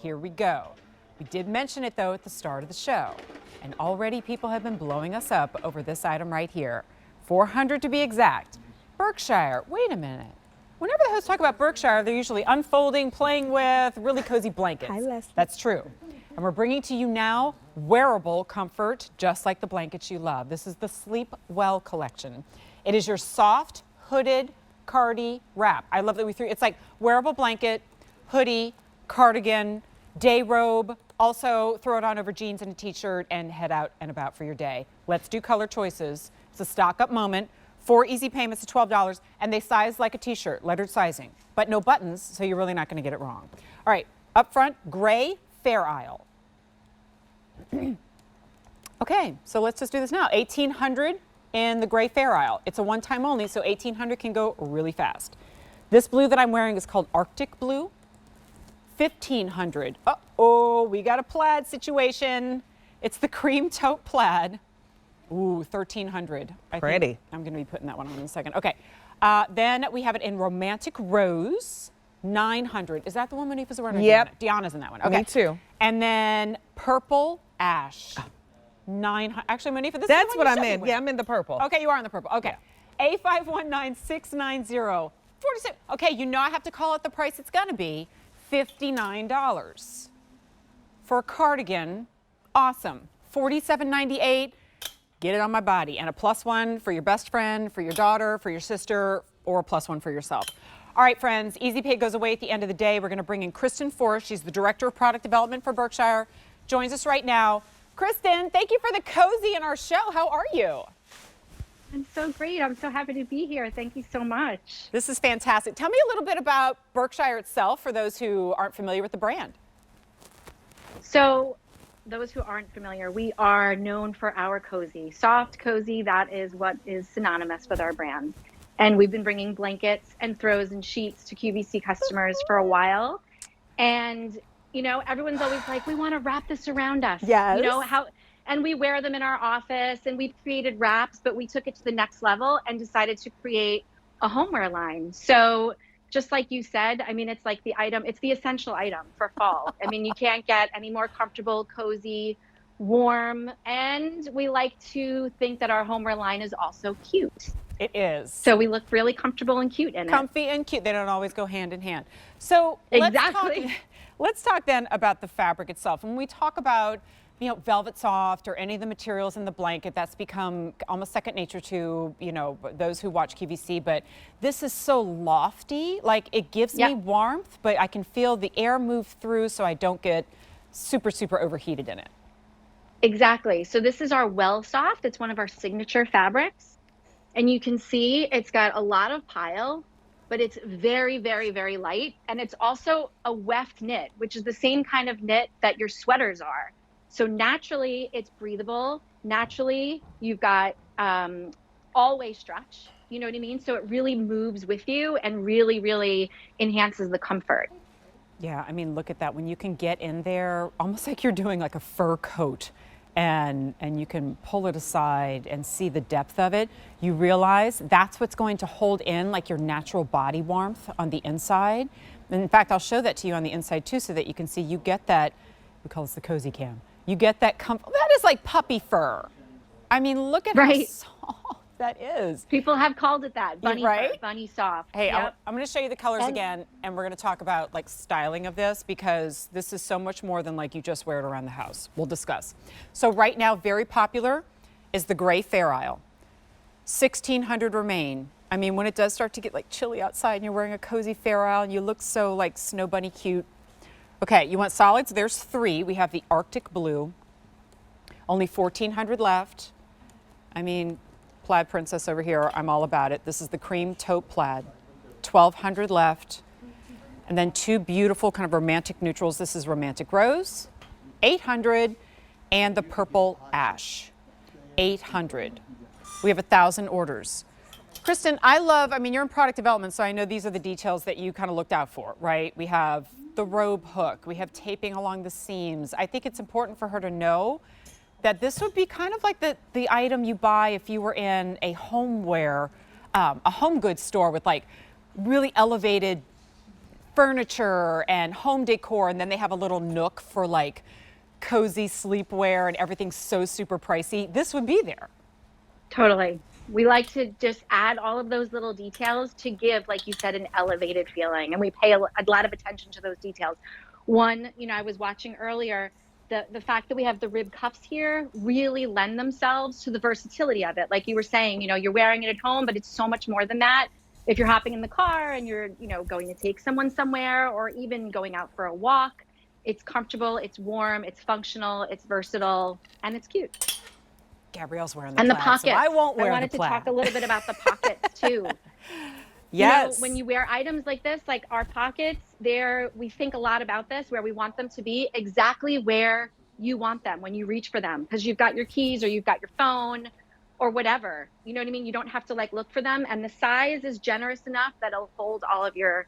Here we go. We did mention it, though, at the start of the show. And already people have been blowing us up over this item right here. $400 to be exact. Berkshire. Wait a minute. Whenever the hosts talk about Berkshire, they're usually unfolding, playing with, really cozy blankets. Hi, Leslie. That's true. And we're bringing to you now wearable comfort, just like the blankets you love. This is the Sleep Well collection. It is your soft, hooded, Cardi wrap. I love that we threw, it's like wearable blanket, hoodie, cardigan, day robe. Also throw it on over jeans and a t-shirt and head out and about for your day. Let's do color choices. It's a stock up moment. 4 easy payments of $12, and they size like a t-shirt, lettered sizing, but no buttons, so you're really not going to get it wrong. All right, up front, gray Fair Isle. Okay, so let's just do this now. $1,800 in the gray Fair Isle. It's a one-time only, so $1,800 can go really fast. This blue that I'm wearing is called Arctic Blue. $1,500. Uh-oh, we got a plaid situation. It's the cream taupe plaid. Ooh, $1,300. Pretty. I'm going to be putting that one on in a second. Okay. Then we have it in romantic rose, $900. Is that the one Monifa's wearing? Yep. Deanna's in that one. Okay. Me too. And then purple ash, $900. Actually, Monifa, this That's is the what one I'm you showed in. me Yeah, with. I'm in the purple. Okay, you are in the purple. Okay. A519690. 46. Okay, you know I have to call it the price it's going to be. $59 for a cardigan. Awesome. $47.98. Get it on my body. And a +1 for your best friend, for your daughter, for your sister, or a +1 for yourself. All right, friends, Easy Pay goes away at the end of the day. We're going to bring in Kristen Forest. She's the Director of Product Development for Berkshire. Joins us right now. Kristen, thank you for the cozy in our show. How are you? I'm so great. I'm so happy to be here. Thank you so much. This is fantastic. Tell me a little bit about Berkshire itself for those who aren't familiar with the brand. So, those who aren't familiar, we are known for our cozy. Soft, cozy, that is what is synonymous with our brand. And we've been bringing blankets and throws and sheets to QVC customers for a while. And, you know, everyone's always like, we want to wrap this around us. Yes. You know, and we wear them in our office, and we've created wraps, but we took it to the next level and decided to create a homeware line. So just like you said, I mean, it's like it's the essential item for fall. I mean, you can't get any more comfortable, cozy, warm, and we like to think that our homeware line is also cute. It is. So we look really comfortable and cute in it. Comfy and cute. They don't always go hand in hand. So Exactly. let's talk then about the fabric itself. When we talk about, you know, velvet soft or any of the materials in the blanket, that's become almost second nature to, you know, those who watch QVC. But this is so lofty, like it gives me warmth, but I can feel the air move through so I don't get super, super overheated in it. Exactly. So this is our Well Soft. It's one of our signature fabrics. And you can see it's got a lot of pile, but it's very, very, very light. And it's also a weft knit, which is the same kind of knit that your sweaters are. So naturally, it's breathable. Naturally, you've got all-way stretch. You know what I mean? So it really moves with you and really, really enhances the comfort. Yeah, I mean, look at that. When you can get in there, almost like you're doing like a fur coat, and you can pull it aside and see the depth of it, you realize that's what's going to hold in like your natural body warmth on the inside. And in fact, I'll show that to you on the inside too, so that you can see you get that, we call this the cozy cam. You get that comfort. That is like puppy fur. I mean, look at how soft that is. People have called it that, bunny fur, bunny soft. Hey, I'm going to show you the colors again, and we're going to talk about like styling of this, because this is so much more than like you just wear it around the house. We'll discuss. So right now, very popular is the gray Fair Isle. 1,600 remain. I mean, when it does start to get like chilly outside and you're wearing a cozy Fair Isle and you look so like snow bunny cute. Okay, you want solids? There's 3. We have the Arctic Blue. Only 1,400 left. I mean, Plaid Princess over here, I'm all about it. This is the cream taupe plaid. 1,200 left. And then 2 beautiful kind of romantic neutrals. This is romantic rose, 800, and the purple ash, 800. We have 1,000 orders. Kristen, I mean, you're in product development, so I know these are the details that you kind of looked out for, right? We have the robe hook. We have taping along the seams. I think it's important for her to know that this would be kind of like the item you buy if you were in a homeware, a home goods store with like really elevated furniture and home decor, and then they have a little nook for like cozy sleepwear and everything's so super pricey, this would be there. Totally. We like to just add all of those little details to give, like you said, an elevated feeling. And we pay a lot of attention to those details. One, I was watching earlier, the fact that we have the rib cuffs here really lend themselves to the versatility of it. Like you were saying, you're wearing it at home, but it's so much more than that. If you're hopping in the car and you're, going to take someone somewhere, or even going out for a walk, it's comfortable, it's warm, it's functional, it's versatile, and it's cute. Gabrielle's wearing the And plaid, the pockets. so I won't wear the plaid. I wanted to talk a little bit about the pockets too. Yes. When you wear items like this, like our pockets, we think a lot about this, where we want them to be exactly where you want them when you reach for them, because you've got your keys or you've got your phone or whatever. You know what I mean? You don't have to like look for them. And the size is generous enough that it'll hold all of your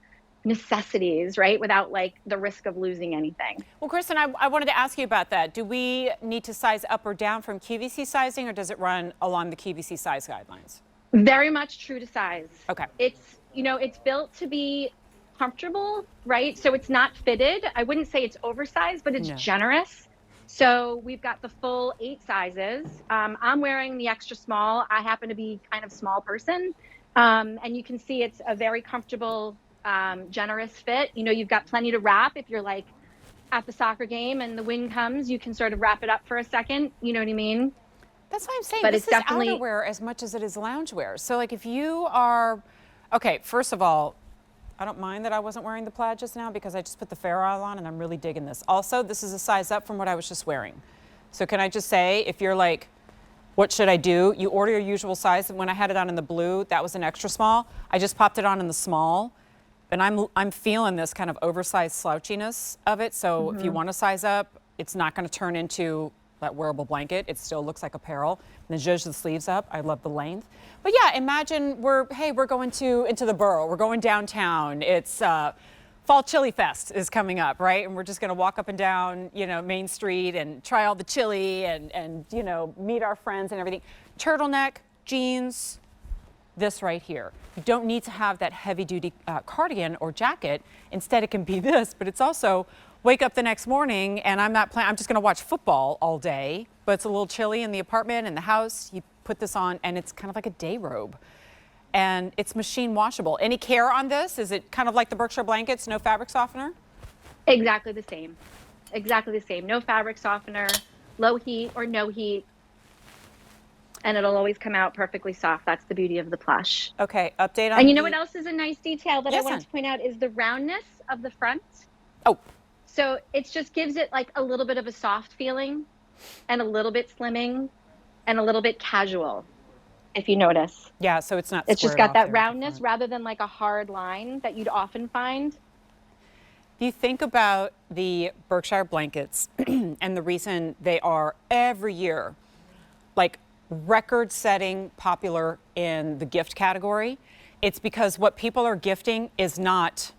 necessities, right? Without like the risk of losing anything. Well, Kristen, I wanted to ask you about that. Do we need to size up or down from QVC sizing, or does it run along the QVC size guidelines? Very much true to size. Okay. It's, it's built to be comfortable, right? So it's not fitted. I wouldn't say it's oversized, but it's generous. So we've got the full 8 sizes. I'm wearing the extra small. I happen to be kind of small person. And you can see it's a very comfortable, generous fit. You've got plenty to wrap. If you're like at the soccer game and the wind comes, you can sort of wrap it up for a second. You know what I mean? That's what I'm saying. But this it's is definitely outerwear as much as it is loungewear. So like if you are, okay, first of all, I don't mind that I wasn't wearing the plaid just now because I just put the Fair Isle on and I'm really digging this. Also, this is a size up from what I was just wearing. So can I just say, if you're like, what should I do? You order your usual size. When I had it on in the blue, that was an extra small. I just popped it on in the small. And I'm feeling this kind of oversized slouchiness of it. So if you want to size up, it's not going to turn into that wearable blanket. It still looks like apparel. And then zhuzh the sleeves up. I love the length. But yeah, imagine we're going into the borough. We're going downtown. It's Fall Chili Fest is coming up, right? And we're just going to walk up and down, Main Street and try all the chili and meet our friends and everything. Turtleneck, jeans, this right here. You don't need to have that heavy-duty cardigan or jacket. Instead, it can be this, but it's also wake up the next morning and I'm just going to watch football all day, but it's a little chilly in the apartment, in the house. You put this on and it's kind of like a day robe. And it's machine washable. Any care on this? Is it kind of like the Berkshire Blankets, no fabric softener? Exactly the same. Exactly the same. No fabric softener, low heat or no heat. And it'll always come out perfectly soft. That's the beauty of the plush. Okay, update on. And you know what else is a nice detail that I wanted hon. to point out is the roundness of the front. Oh. So it just gives it like a little bit of a soft feeling and a little bit slimming and a little bit casual, if you notice. Yeah, so it's not. It's just got that roundness rather than like a hard line that you'd often find. If you think about the Berkshire Blankets and the reason they are every year like record-setting popular in the gift category, it's because what people are gifting is not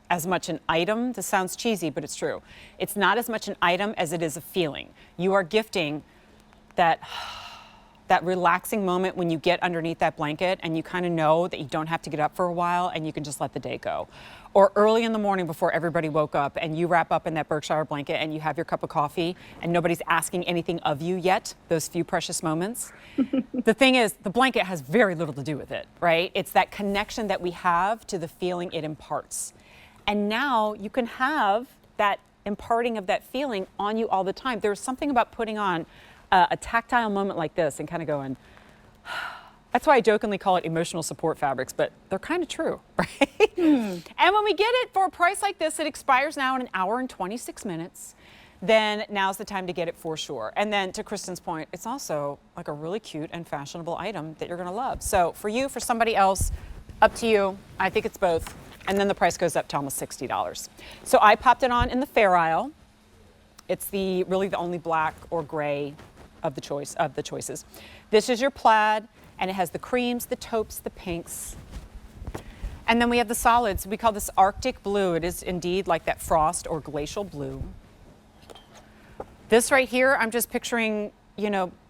as much an item. This sounds cheesy, but it's true. It's not as much an item as it is a feeling. You are gifting that relaxing moment when you get underneath that blanket and you kind of know that you don't have to get up for a while and you can just let the day go. Or early in the morning before everybody woke up and you wrap up in that Berkshire blanket and you have your cup of coffee and nobody's asking anything of you yet, those few precious moments. The thing is, the blanket has very little to do with it, right? It's that connection that we have to the feeling it imparts. And now you can have that imparting of that feeling on you all the time. There's something about putting on a tactile moment like this and kind of going, that's why I jokingly call it emotional support fabrics, but they're kind of true, right? And when we get it for a price like this, it expires now in 1 hour and 26 minutes. Then now's the time to get it for sure. And then to Kristen's point, it's also like a really cute and fashionable item that you're gonna love. So for you, for somebody else, up to you. I think it's both. And then the price goes up to almost $60. So I popped it on in the Fair Isle. It's really the only black or gray of the choices. This is your plaid, and it has the creams, the taupes, the pinks. And then we have the solids. We call this Arctic blue. It is indeed like that frost or glacial blue. This right here, I'm just picturing,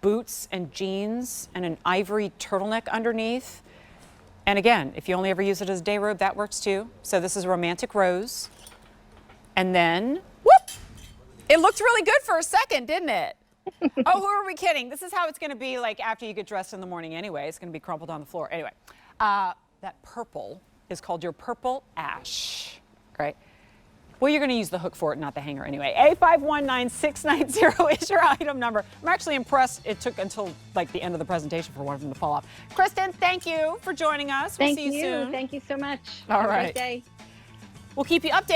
boots and jeans and an ivory turtleneck underneath. And again, if you only ever use it as a day robe, that works too. So this is a romantic rose. And then, whoop! It looked really good for a second, didn't it? Oh, who are we kidding? This is how it's going to be like after you get dressed in the morning anyway. It's going to be crumpled on the floor. Anyway, that purple is called your purple ash, right? Well, you're going to use the hook for it, not the hanger anyway. A519690 is your item number. I'm actually impressed it took until like the end of the presentation for one of them to fall off. Kristen, thank you for joining us. We'll see you soon. Thank you so much. All Have a right. great day. We'll keep you updated.